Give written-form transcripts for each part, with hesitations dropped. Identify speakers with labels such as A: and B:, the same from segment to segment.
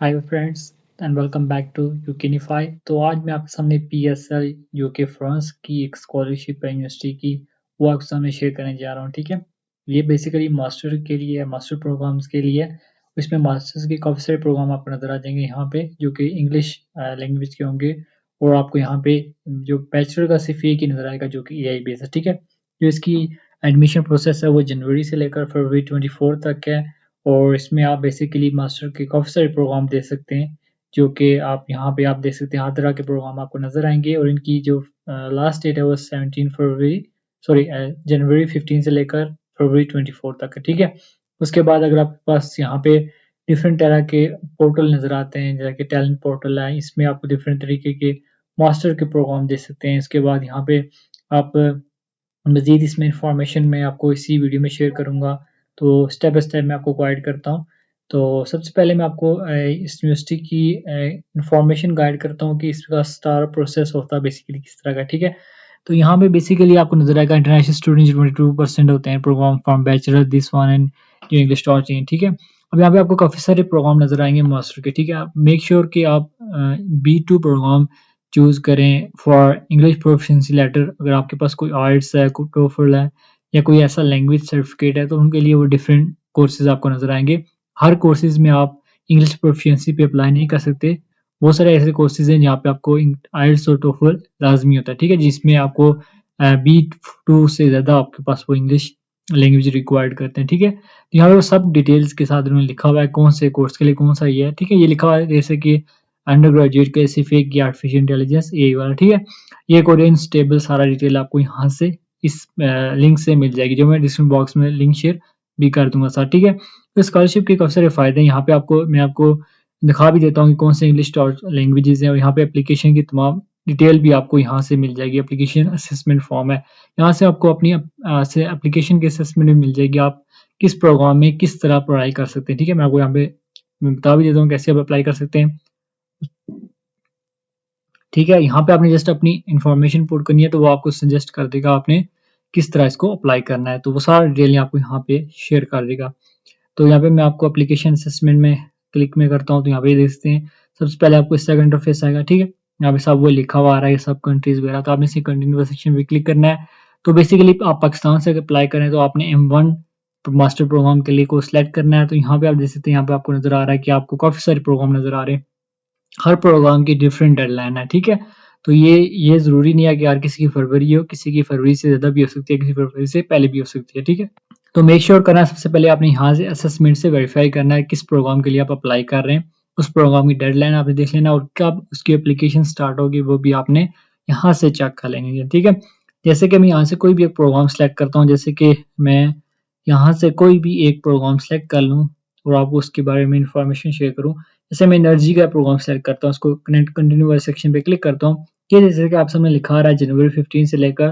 A: Hi friends and welcome back to यूकेनिफाई। तो आज मैं आपके सामने पीएसएल यूके फ्रांस की एक स्कॉलरशिप है यूनिवर्सिटी की, वो आपके सामने शेयर करने जा रहा हूँ। ठीक है, ये बेसिकली मास्टर के लिए है, मास्टर प्रोग्राम्स के लिए। इसमें मास्टर्स के काफ़ी सारे प्रोग्राम आपको नज़र आ जाएंगे यहाँ पे, जो कि इंग्लिश लैंग्वेज के होंगे। और आपको यहाँ पे जो बैचलर का सिर्फ एक ही नज़र आएगा, जो कि एआई बेस है। ठीक है, जो इसकी एडमिशन प्रोसेस है वो जनवरी से लेकर फरवरी 24 तक है। और इसमें आप बेसिकली मास्टर के काफ़ी सारे प्रोग्राम दे सकते हैं, जो कि आप यहाँ पे आप देख सकते हैं। हर तरह के प्रोग्राम आपको नज़र आएंगे और इनकी जो लास्ट डेट है वो 17 फरवरी सॉरी जनवरी 15 से लेकर फरवरी 24 तक है। ठीक है, उसके बाद अगर आपके पास यहाँ पे डिफरेंट तरह के पोर्टल नज़र आते हैं, जैसे कि टैलेंट पोर्टल है, इसमें आपको डिफरेंट तरीके के मास्टर के प्रोग्राम दे सकते हैं। इसके बाद यहाँ पे आप मज़ीद इसमें इंफॉर्मेशन मैं आपको इसी वीडियो में शेयर करूँगा, तो स्टेप बाय स्टेप मैं आपको गाइड करता हूँ। तो सबसे पहले मैं आपको इस यूनिवर्सिटी की इंफॉर्मेशन गाइड करता हूँ कि इसका सारा प्रोसेस होता है बेसिकली किस तरह का। ठीक है, तो यहाँ पे बेसिकली आपको नजर आएगा इंटरनेशनल स्टूडेंट 22% होते हैं program from bachelor this one and जो इंग्लिश टॉच हैं। ठीक है, अब यहाँ पे आपको काफ़ी सारे प्रोग्राम नजर आएंगे मास्टर के। ठीक है, आप मेक श्योर कि आप B2 प्रोग्राम चूज़ करें फॉर इंग्लिश प्रोफिशिएंसी लेटर। अगर आपके पास कोई आइल्स है, कोई टोफल है या कोई ऐसा लैंग्वेज सर्टिफिकेट है, तो उनके लिए वो डिफरेंट कोर्सेज आपको नज़र आएंगे। हर कोर्सेज में आप इंग्लिश प्रोफिशिएंसी पे अप्लाई नहीं कर सकते। बहुत सारे ऐसे कोर्सेज हैं जहाँ पे आपको आइल्स और टोफल लाजमी होता है। ठीक है, जिसमें आपको B2 से ज़्यादा आपके पास वो इंग्लिश लैंग्वेज रिक्वायर्ड करते हैं। ठीक है, तो यहाँ पे वो सब डिटेल्स के साथ उन्होंने लिखा हुआ है कौन से कोर्स के लिए कौन सा ये है। ठीक है, ये लिखा हुआ है जैसे कि अंडर ग्रेजुएट के सिर्फ आर्टिफिशियल इंटेलिजेंस एआई वाला। ठीक है, ये कोरियन स्टेबल सारा डिटेल आपको यहाँ से इस लिंक से मिल जाएगी, जो मैं डिस्क्रिप्शन बॉक्स में लिंक शेयर भी कर दूंगा सर। ठीक है, तो स्कॉलरशिप के काफ़ी सारे फायदे हैं। यहाँ पे मैं आपको दिखा भी देता हूँ कि कौन से इंग्लिश लैंग्वेजेस हैं, और यहाँ पे एप्लीकेशन की तमाम डिटेल भी आपको यहाँ से मिल जाएगी। एप्लीकेशन असेसमेंट फॉर्म है, यहाँ से आपको अपनी से एप्लीकेशन की असेसमेंट भी मिल जाएगी, आप किस प्रोग्राम में किस तरह पढ़ाई कर सकते हैं। ठीक है, मैं आपको यहाँ पे बता भी देता हूँ कैसे आप अप्लाई कर सकते हैं। ठीक है, यहाँ पे आपने जस्ट अपनी इन्फॉर्मेशन पुट करनी है, तो वो आपको सजेस्ट कर देगा आपने किस तरह इसको अप्लाई करना है, तो वो सारा डिटेल आपको यहाँ पे शेयर कर देगा। तो यहाँ पे मैं आपको एप्लीकेशन असेसमेंट में क्लिक में करता हूँ, तो यहाँ पे देखते हैं सबसे पहले आपको इस तरह का इंटरफेस आएगा। ठीक है, यहाँ पे सब वो लिखा हुआ आ रहा है, सब कंट्रीज वगैरह, तो आपने इसी कंटिन्यू सेक्शन पे क्लिक करना है। तो बेसिकली आप पाकिस्तान से अप्लाई करें तो आपने M1 मास्टर प्रोग्राम के लिए को सिलेक्ट करना है। तो यहाँ पे आप देख सकते हैं, यहाँ पे आपको नजर आ रहा है कि आपको काफी सारे प्रोग्राम नजर आ रहे हैं, हर प्रोग्राम की डिफरेंट डेडलाइन है। ठीक है, तो ये ज़रूरी नहीं है कि यार किसी की फरवरी हो, किसी की फरवरी से ज़्यादा भी हो सकती है, किसी फरवरी से पहले भी हो सकती है। ठीक है, तो मेक श्योर करना है सबसे पहले आपने यहाँ से असेसमेंट से वेरीफाई करना है किस प्रोग्राम के लिए आप अप्लाई कर रहे हैं, उस प्रोग्राम की डेडलाइन आपने देख लेना, और कब उसकी एप्लीकेशन स्टार्ट होगी वो भी आपने यहाँ से चेक कर लेंगे। ठीक है, जैसे कि मैं यहाँ से कोई भी एक प्रोग्राम सेलेक्ट करता हूँ, जैसे कि मैं यहाँ से कोई भी एक प्रोग्राम सेलेक्ट कर लूँ और आपको उसके बारे में इंफॉर्मेशन शेयर करूँ। जैसे मैं एनर्जी का प्रोग्राम सेलेक्ट करता हूँ, उसको कंटिन्यू वाले सेक्शन पे क्लिक करता हूँ। ये जैसे कि आप सामने लिखा आ रहा है जनवरी 15 से लेकर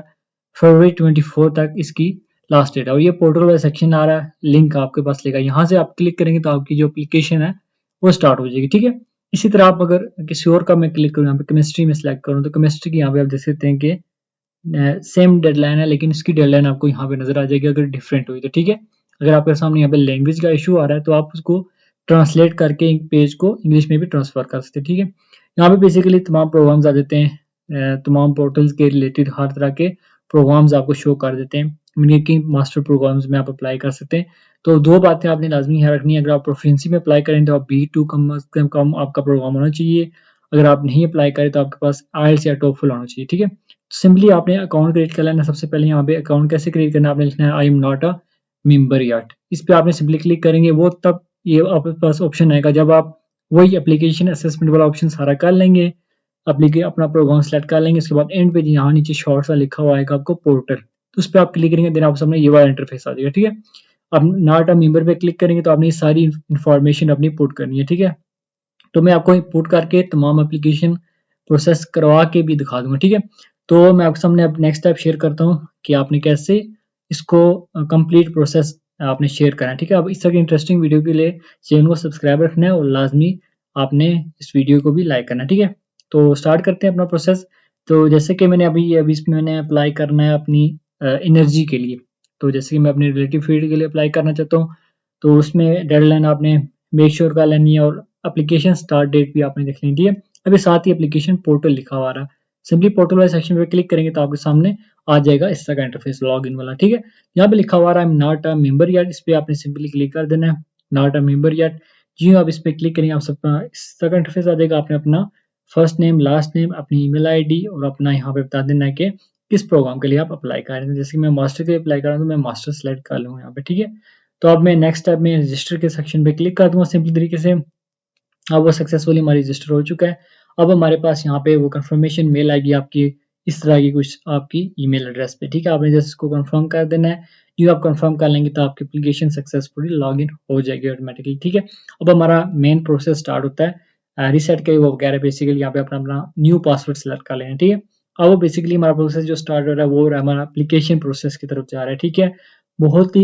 A: फरवरी 24 तक इसकी लास्ट डेट है, और ये पोर्टल वाला सेक्शन आ रहा है, लिंक आपके पास लेगा, यहाँ से आप क्लिक करेंगे तो आपकी जो एप्लीकेशन है वो स्टार्ट हो जाएगी। ठीक है, इसी तरह आप अगर किसी और का मैं क्लिक करूँ, यहाँ पे केमिस्ट्री में सेलेक्ट करूँ, तो केमिस्ट्री की यहाँ पे आप देख सकते हैं कि सेम डेडलाइन है, लेकिन इसकी डेडलाइन आपको यहाँ पे नजर आ जाएगी अगर डिफरेंट हुई तो। ठीक है, अगर आपके सामने यहाँ पे लैंग्वेज का इशू आ रहा है तो आप उसको ट्रांसलेट करके पेज को इंग्लिश में भी ट्रांसफर कर सकते हैं। ठीक है, यहाँ पे बेसिकली तमाम प्रोग्राम्स आ देते हैं, तमाम पोर्टल्स के रिलेटेड हर तरह के प्रोग्राम्स आपको शो कर देते हैं, उनके मास्टर प्रोग्राम्स में आप अप्लाई कर सकते हैं। तो दो बातें आपने लाजमी यहाँ रखनी है, अगर आप प्रोफिशिएंसी में अप्लाई करें तो आप B2 कम से कम आपका प्रोग्राम होना चाहिए। अगर आप नहीं अप्लाई करें तो आपके पास आइल्स या टोफल होना चाहिए। ठीक है, सिंपली आपने अकाउंट क्रिएट कर लेना है। सबसे पहले यहाँ पे अकाउंट कैसे क्रिएट करना है, आपने लिखना है I am not a member yet. इस पे आपने सिंपली क्लिक करेंगे, वो तब ये आपके पास ऑप्शन आएगा जब आप वही एप्लीकेशन असेसमेंट वाला ऑप्शन सारा कर लेंगे, अपना प्रोग्राम सेलेक्ट कर लेंगे। उसके बाद एंड पे यहाँ नीचे शॉर्ट सा लिखा हुआ आएगा आपको पोर्टल, तो उस पर आप क्लिक करेंगे, देन आप सामने ये वाला इंटरफेस आ जाएगा। ठीक है, अब नॉट अ मेंबर पे क्लिक करेंगे तो आपने ये सारी इंफॉर्मेशन अपनी पुट करनी है। ठीक है, तो मैं आपको पुट करके तमाम एप्लीकेशन प्रोसेस करवा के भी दिखा दूंगा। ठीक है, तो मैं आपके सामने अब नेक्स्ट स्टेप शेयर करता हूँ कि आपने कैसे इसको कंप्लीट प्रोसेस आपने शेयर करना है। ठीक है, अब इस तरह की इंटरेस्टिंग वीडियो के लिए चैनल को सब्सक्राइब रखना है और लाजमी आपने इस वीडियो को भी लाइक करना है। ठीक है, तो स्टार्ट करते हैं अपना प्रोसेस। तो जैसे कि मैंने अभी इसमें मैंने अप्लाई करना है अपनी एनर्जी के लिए, तो जैसे कि मैं अपने रिलेटिव फील्ड के लिए अप्लाई करना चाहता हूँ, तो उसमें डेडलाइन आपने मेक श्योर कर लेनी है, और एप्लीकेशन स्टार्ट डेट भी आपने देख ली, ठीक है। अभी साथ ही एप्लीकेशन पोर्टल लिखा हुआ आ रहा है, सिंपली पोर्टल वाले सेक्शन पे क्लिक करेंगे तो आपके सामने आ जाएगा इस तरह का इंटरफेस लॉगिन वाला, ठीक है। यहाँ पे लिखा हुआ है I am not a member yet, इस पे आपने सिंपली क्लिक कर देना है, नॉट अ मेंबर येट। जी आप इस पे क्लिक करेंगे, आप सबका इस तरह का इंटरफेस आ जाएगा। आपने अपना फर्स्ट नेम, लास्ट नेम, अपनी ईमेल आईडी और अपना यहाँ पे बता देना है कि किस प्रोग्राम के लिए आप अप्लाई कर रहे हैं। जैसे कि मैं मास्टर के लिए अप्लाई कर रहा हूँ तो मैं मास्टर सेलेक्ट कर लूँगा यहाँ पे, ठीक है। तो अब मैं नेक्स्ट स्टेप में रजिस्टर के सेक्शन पे क्लिक कर दूंगा सिंपली तरीके से। अब वो सक्सेसफुली हमारा रजिस्टर हो चुका है। अब हमारे पास यहाँ पे वो कंफर्मेशन मेल आएगी आपकी इस तरह की कुछ आपकी ईमेल एड्रेस पे, ठीक है। आपने जस्ट इसको कंफर्म कर देना है। ये आप कंफर्म कर लेंगे तो आपकी एप्लीकेशन सक्सेसफुली लॉगिन हो जाएगी ऑटोमेटिकली, ठीक है। अब हमारा मेन प्रोसेस स्टार्ट होता है रीसेट के वो वगैरह, बेसिकली यहाँ पे अपना अपना न्यू पासवर्ड सेलेक्ट कर लेना, ठीक है। अब वो बेसिकली हमारा प्रोसेस जो स्टार्ट हो रहा है वो हमारा एप्लीकेशन प्रोसेस की तरफ जा रहा है, ठीक है। बहुत ही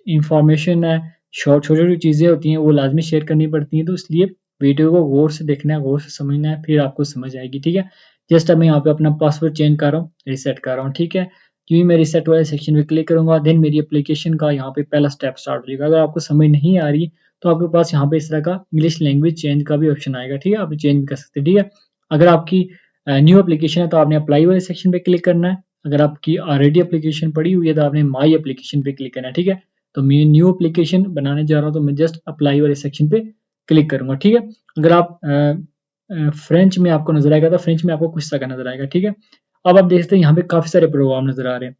A: इंफॉर्मेशन है, छोटी छोटी चीज़ें होती हैं वो लाजमी शेयर करनी पड़ती हैं, तो इसलिए वीडियो को गौर से देखना है, गौर से समझना है, फिर आपको समझ आएगी, ठीक है। जस्ट अब मैं यहाँ पे अपना पासवर्ड चेंज कर रहा हूँ, रीसेट कर रहा हूँ, ठीक है। जो ही मैं रीसेट वाले सेक्शन पे क्लिक करूंगा देन मेरी एप्लीकेशन का यहाँ पे पहला स्टेप स्टार्ट हो जाएगा। अगर आपको समझ नहीं आ रही तो आपके पास यहाँ पे इस तरह का इंग्लिश लैंग्वेज चेंज का भी ऑप्शन आएगा, ठीक है। आप चेंज कर सकते हैं, ठीक है। अगर आपकी न्यू एप्लीकेशन है तो आपने अप्लाई वाले सेक्शन पे क्लिक करना है। अगर आपकी ऑलरेडी एप्लीकेशन पड़ी हुई है तो आपने माई एप्लीकेशन पे क्लिक करना है, ठीक है। तो मैं न्यू एप्लीकेशन बनाने जा रहा हूँ तो मैं जस्ट अप्लाई वाले सेक्शन पे क्लिक करूंगा, ठीक है। अगर आप फ्रेंच में आपको नजर आएगा तो फ्रेंच में आपको कुछ तरह का नजर आएगा, ठीक है। अब आप देखते हैं यहाँ पे काफी सारे प्रोग्राम नजर आ रहे हैं,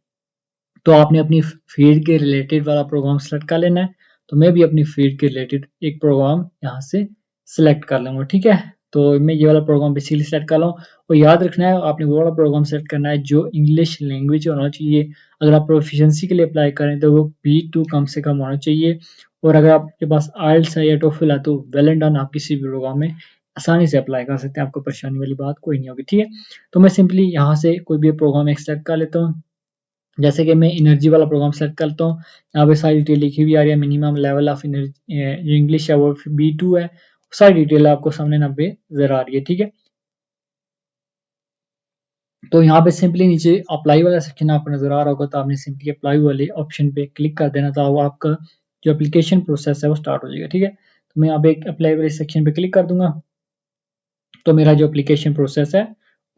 A: तो आपने अपनी फील्ड के रिलेटेड वाला प्रोग्राम सेलेक्ट कर लेना है। तो मैं भी अपनी फील्ड के रिलेटेड एक प्रोग्राम यहाँ से सिलेक्ट कर लूंगा, ठीक है। तो मैं ये वाला प्रोग्राम बेसिकली सेलेक्ट कर लूँ और याद रखना है आपने वो वाला प्रोग्राम सेलेक्ट करना है जो इंग्लिश लैंग्वेज होना चाहिए। अगर आप प्रोफिशिएंसी के लिए अप्लाई करें तो वो B2 कम से कम होना चाहिए, और अगर आपके पास आइल्स है या टोफल है तो वेल एंड डन, आप किसी भी प्रोग्राम में आसानी से अप्लाई कर सकते हैं, आपको परेशानी वाली बात कोई नहीं होगी, ठीक है। तो मैं सिंपली यहाँ से कोई भी प्रोग्राम एक सेलेक्ट कर लेता हूँ, जैसे कि मैं एनर्जी वाला प्रोग्राम सेलेक्ट करता हूँ। यहाँ पे सारी डिटेल लिखी हुई आ रही है, minimum level of energy English है वो B2 है, सारी डिटेल आपको सामने ना पे नजर आ रही है, ठीक है। तो यहाँ पे सिंपली नीचे अप्लाई वाला सेक्शन आपको नजर आ रहा होगा, तो आपने सिंपली अप्लाई वाले ऑप्शन पे क्लिक कर देना था, वो आपका जो एप्लीकेशन प्रोसेस है वो स्टार्ट हो जाएगा, ठीक है। तो मैं यहाँ पे अप्लाई वाले सेक्शन पे क्लिक कर दूंगा तो मेरा जो एप्लीकेशन प्रोसेस है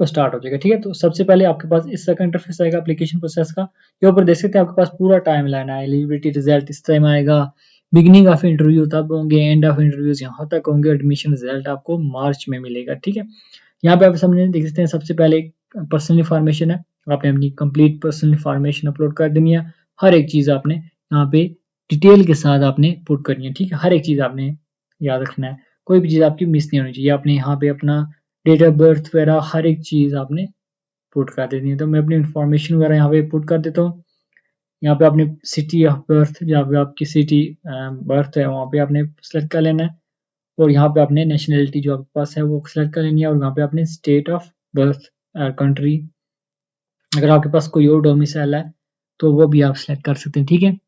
A: वो स्टार्ट हो जाएगा, ठीक है। तो सबसे पहले आपके पास इस तरह का इंटरफेस आएगा एप्लीकेशन प्रोसेस का। ये ऊपर देख सकते हैं आपके पास पूरा टाइम लाइन है, एलिजिबिलिटी रिजल्ट इस टाइम आएगा, बिगिनिंग ऑफ इंटरव्यू तब होंगे, एंड ऑफ इंटरव्यूज यहाँ तक होंगे, एडमिशन रिजल्ट आपको मार्च में मिलेगा, ठीक है। यहाँ पे आप सामने देख सकते हैं सबसे पहले पर्सनल इन्फॉर्मेशन है, आपने अपनी कंप्लीट पर्सनल इन्फॉर्मेशन अपलोड कर देनी है। हर एक चीज आपने यहाँ पे डिटेल के साथ आपने पुट करनी है, ठीक है। हर एक चीज आपने याद रखना है, कोई भी चीज आपकी मिस नहीं होनी चाहिए। आपने यहाँ पे अपना डेट ऑफ बर्थ वगैरह हर एक चीज आपने पुट कर देनी है। तो मैं अपनी इन्फॉर्मेशन वगैरह यहाँ पे पुट कर देता हूँ। यहाँ पे आपने सिटी ऑफ बर्थ, जहाँ पे आपकी सिटी बर्थ है वहाँ पे आपने सेलेक्ट कर लेना है, और यहाँ पे आपने नेशनलिटी जो आपके पास है वो सेलेक्ट कर लेनी है, और यहाँ पे आपने स्टेट ऑफ बर्थ कंट्री, अगर आपके पास कोई और डोमिसाइल है तो वो भी आप सेलेक्ट कर सकते हैं, ठीक है।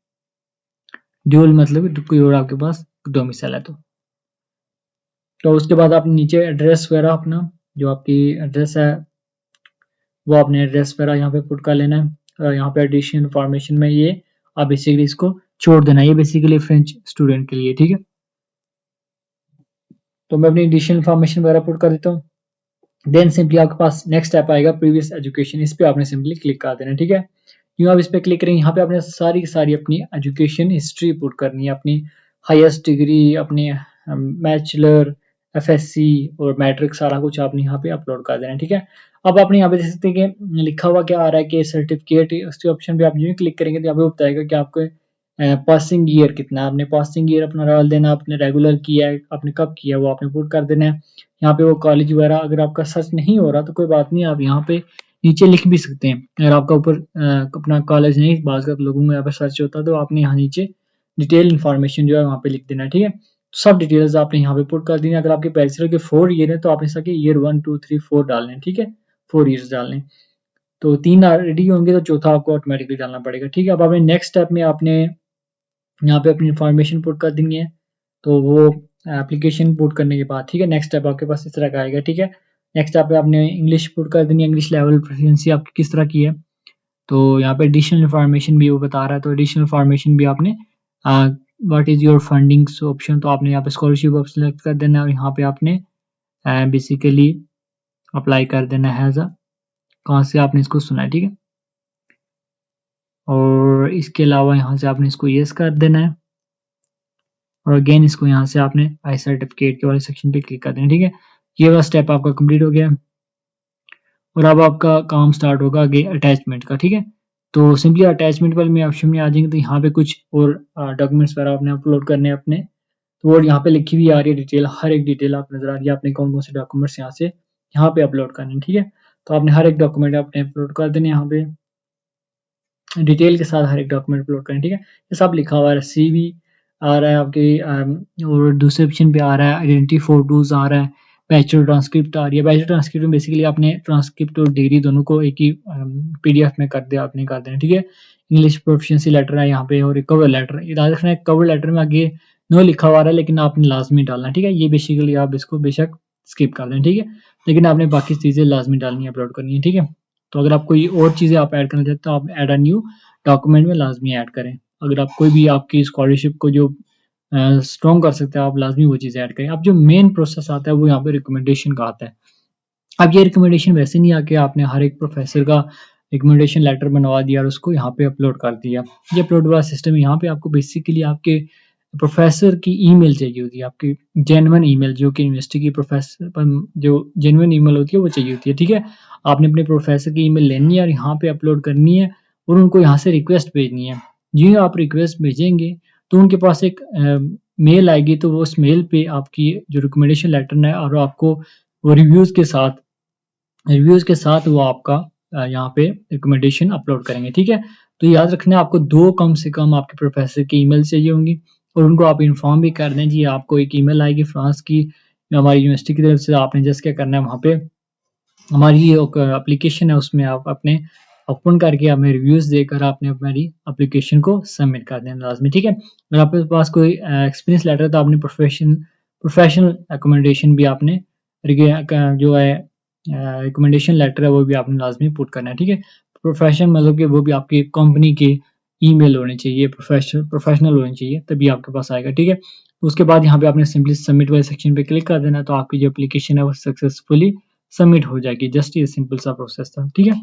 A: ड्यूल मतलब कोई और आपके पास डोमिसाइल है तो उसके बाद आप नीचे एड्रेस वगैरह अपना जो आपकी एड्रेस है वो आपने एड्रेस वगैरह यहाँ पे पुट कर लेना है। और यहाँ पे एडिशनल इन्फॉर्मेशन में ये आप बेसिकली इसको छोड़ देना, ये बेसिकली फ्रेंच स्टूडेंट के लिए, ठीक है। तो मैं अपनी एडिशनल इन्फॉर्मेशन वगैरह पुट कर देता हूँ। देन सिंपली आपके पास नेक्स्ट स्टेप आएगा प्रीवियस एजुकेशन, इस पे आपने सिंपली क्लिक कर देना, ठीक है। यूँ आप इस पे क्लिक करेंगे, यहाँ पे आपने सारी की सारी अपनी एजुकेशन हिस्ट्री पुट करनी है, अपनी हाईएस्ट डिग्री, अपनी बैचलर, एफएससी और मैट्रिक, सारा कुछ आपने यहाँ पे अपलोड कर देना है, ठीक है। अब आपने यहाँ पे देख सकते हैं कि लिखा हुआ क्या आ रहा है कि सर्टिफिकेट, उसके ऑप्शन पे आप जो क्लिक करेंगे तो यहाँ पे बताएगा कि आपको पासिंग ईयर कितना है। आपने पासिंग ईयर अपना डाल देना, आपने रेगुलर किया है, आपने कब किया है वो आपने पुट कर देना है। यहाँ पे वो कॉलेज वगैरह अगर आपका सर्च नहीं हो रहा तो कोई बात नहीं, आप यहाँ पे नीचे लिख भी सकते हैं। अगर आपका ऊपर अपना कॉलेज नहीं, बात कर लोगों में यहाँ पे सर्च होता है तो आपने यहाँ नीचे डिटेल इन्फॉर्मेशन जो है वहाँ पे लिख देना, ठीक है। सब डिटेल्स आपने यहाँ पे पुट कर देनी है। अगर आपके बैचलर के 4 ईयर है तो आप इसके ईयर 1 2 3 4 डालने, ठीक है, 4 ईयर्स डालने। तो 3 ऑलरेडी होंगे तो चौथा आपको ऑटोमेटिकली डालना पड़ेगा, ठीक है। अब आपने नेक्स्ट स्टेप में आपने यहाँ पे अपनी इन्फॉर्मेशन पुट कर देनी है, तो वो एप्लीकेशन पुट करने के बाद, ठीक है, नेक्स्ट स्टेप आपके पास इस तरह का आएगा, ठीक है। नेक्स्ट स्टेप पे आपने इंग्लिश पुट कर देनी है, इंग्लिश लेवल प्रोफिशिएंसी आपकी किस तरह की है। तो यहाँ पे एडिशनल इन्फॉर्मेशन भी वो बता रहा है, तो एडिशनल इन्फॉर्मेशन भी आपने what is your fundings option, तो आपने यहाँ पे स्कॉलरशिप ऑप्शन सेलेक्ट कर देना है और यहाँ पे आपने बेसिकली अप्लाई कर देना है एज अ, कहाँ से आपने इसको सुना है, ठीक है। और इसके अलावा यहाँ से आपने इसको यस कर देना है और अगेन इसको यहाँ से आपने आई सर्टिफिकेट के वाले सेक्शन पे क्लिक कर देना है, ठीक है। ये वाला स्टेप आपका कंप्लीट हो गया और अब आपका काम स्टार्ट होगा आगे अटैचमेंट का, ठीक है। तो सिंपली अटैचमेंट वाले में ऑप्शन में आ जाएंगे, तो यहाँ पे कुछ और डॉक्यूमेंट्स वगैरह आपने अपलोड करने हैं अपने, तो और यहाँ पे लिखी हुई आ रही है डिटेल, हर एक डिटेल आप नजर आ रही है आपने कौन कौन से डॉक्यूमेंट्स यहाँ से यहाँ पे अपलोड करने हैं, ठीक है। तो आपने हर एक डॉक्यूमेंट आपने अपलोड कर देने यहाँ पे डिटेल के साथ, हर एक डॉक्यूमेंट अपलोड करें, ठीक है। ये सब लिखा हुआ है, सीवी आ रहा है आपके और दूसरे ऑप्शन पे आ रहा है आइडेंटिटी फोटोज आ रहा है, बैचलर ट्रांसक्रिप्ट आ रही है। बैचलर ट्रांसक्रिप्ट में बेसिकली आपने ट्रांसक्रिप्ट और डिग्री दोनों को एक ही पीडीएफ में कर दिया आपने कर देना, ठीक है। इंग्लिश प्रोफिशिएंसी लेटर है यहाँ पे और एक कवर लेटर, याद रखना है कवर लेटर में आगे नो लिखा हुआ है लेकिन आपने लाजमी डालना है, ठीक है। ये बेसिकली आप इसको बेशक स्किप कर दें, ठीक है, लेकिन आपने बाकी चीज़ें लाजमी डालनी है, अपलोड करनी है, ठीक है। तो अगर आप कोई और चीज़ें आप ऐड करना चाहते हो आप ऐड अ न्यू डॉक्यूमेंट में लाजमी ऐड करें। अगर आप कोई भी आपकी स्कॉलरशिप को जो स्ट्रॉन्ग कर सकते हैं आप लाजमी वो चीज़ें ऐड करें। अब जो मेन प्रोसेस आता है वो यहाँ पे रिकमेंडेशन का आता है। अब ये रिकमेंडेशन वैसे नहीं आके आपने हर एक प्रोफेसर का रिकमेंडेशन लेटर बनवा दिया और उसको यहाँ पे अपलोड कर दिया। ये अपलोड वाला सिस्टम यहाँ पे आपको बेसिकली आपके प्रोफेसर की ईमेल चाहिए होती है, आपकी जेन्युइन ईमेल जो कि यूनिवर्सिटी की प्रोफेसर जो जेन्युइन ईमेल होती है वो चाहिए होती है, ठीक है। आपने अपने प्रोफेसर की ईमेल लेनी है और यहाँ पे अपलोड करनी है और उनको यहाँ से रिक्वेस्ट भेजनी है। जी आप रिक्वेस्ट भेजेंगे तो उनके पास एक मेल आएगी, तो वो उस मेल पे आपकी जो रिकमेंडेशन लेटर है और आपको वो रिव्यूज़ के साथ वो आपका यहाँ पे रिकमेंडेशन अपलोड करेंगे, ठीक है। तो याद रखना है आपको 2 कम से कम आपके प्रोफेसर की ईमेल चाहिए होंगी और उनको आप इन्फॉर्म भी कर दें, जी आपको एक ईमेल आएगी फ्रांस की हमारी यूनिवर्सिटी की तरफ से, आपने जस्ट क्या करना है वहाँ पे हमारी एक एप्लीकेशन है उसमें आप अपने ओपन करके हमें रिव्यूज़ देकर आपने हमारी एप्लीकेशन को सबमिट कर देना लाज़मी, ठीक है। अगर आपके पास कोई एक्सपीरियंस लेटर है तो आपने प्रोफेशनल रिकमेंडेशन भी आपने जो है रिकमेंडेशन लेटर है वो भी आपने लाज़मी पुट करना है, ठीक है। प्रोफेशन मतलब कि वो भी आपकी कंपनी के ईमेल होने चाहिए, प्रोफेशनल होने चाहिए तभी आपके पास आएगा, ठीक है। उसके बाद यहाँ पे आपने सिंपली सबमिट वाले सेक्शन पे क्लिक कर देना, तो आपकी जो एप्लीकेशन है वो सक्सेसफुली सबमिट हो जाएगी। जस्ट ये सिंपल सा प्रोसेस था, ठीक है।